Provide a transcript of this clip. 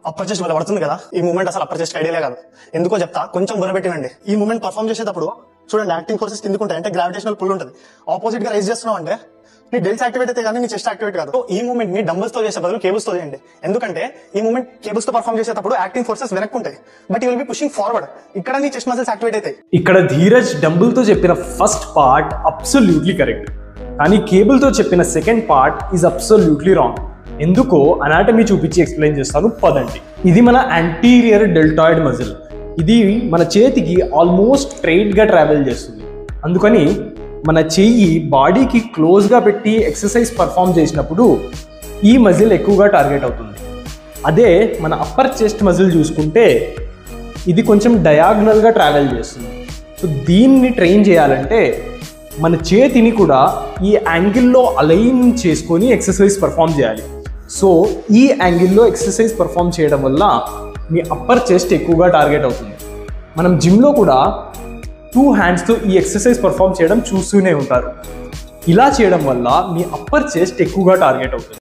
Upper chest వల్ల పడుతుంది కదా, ఈ మూమెంట్ అసలు అప్పర్ చెస్ట్ ఐడియా కాదు. ఎందుకో చెప్తా, కొంచెం బుర్రబెట్టినండి. ఈ మూమెంట్ పర్ఫామ్ చేసేటప్పుడు చూడండి, యాక్టింగ్ ఫోర్సెస్ కిందకుంటాయి, అంటే గ్రావిటేషనల్ పుల్ ఉంటుంది. ఆపోజిట్ గా రైజ్ చేస్తున్నావు అంటే నీ డెల్స్ యాక్టివేట్ అయితే కానీ నీ చెస్ట్ యాక్టివేట్ కాదు. ఈ మూమెంట్ ని డంబల్స్ తో చేసే బదులు కేబుల్స్ తో చేయండి. ఎందుకంటే ఈ మూమెంట్ కేబుల్స్ తో పర్ఫామ్ చేసేటప్పుడు యాక్టింగ్ ఫోర్సెస్ వెనక్కి ఉంటాయి, but you will be pushing forward. ఇక్కడ నీ చెస్ట్ మజిల్స్ యాక్టివేట్ అవుతాయి. ఇక్కడ ధీరజ్ డంబుల్ తో చెప్పిన ఫస్ట్ పార్ట్ అబ్సల్యూట్లీ కరెక్ట్, కానీ కేబుల్ తో చెప్పిన second part is absolutely wrong. ఎందుకో అనాటమీ చూపించి ఎక్స్ప్లెయిన్ చేస్తాను, పదండి. ఇది మన యాంటీరియర్ డెల్టాయిడ్ మజిల్. ఇది మన చేతికి ఆల్మోస్ట్ స్ట్రైట్ గా ట్రావెల్ చేస్తుంది. అందుకని మన చెయ్యి బాడీకి క్లోజ్గా పెట్టి ఎక్సర్సైజ్ పర్ఫామ్ చేసినప్పుడు ఈ మజిల్ ఎక్కువగా టార్గెట్ అవుతుంది. అదే మన అప్పర్ చెస్ట్ మజిల్ చూసుకుంటే ఇది కొంచెం డయాగ్నల్గా ట్రావెల్ చేస్తుంది. సో దీన్ని ట్రైన్ చేయాలంటే మన చేతిని కూడా ఈ యాంగిల్లో అలైన్ చేసుకొని ఎక్సర్సైజ్ పర్ఫామ్ చేయాలి. సో ఈ యాంగిల్లో ఎక్సర్సైజ్ పర్ఫామ్ చేయడం వల్ల మీ అప్పర్ చెస్ట్ ఎక్కువగా టార్గెట్ అవుతుంది. మనం జిమ్లో కూడా 2 హ్యాండ్స్తో ఈ ఎక్సర్సైజ్ పర్ఫామ్ చేయడం చూస్తూనే ఉంటారు. ఇలా చేయడం వల్ల మీ అప్పర్ చెస్ట్ ఎక్కువగా టార్గెట్ అవుతుంది.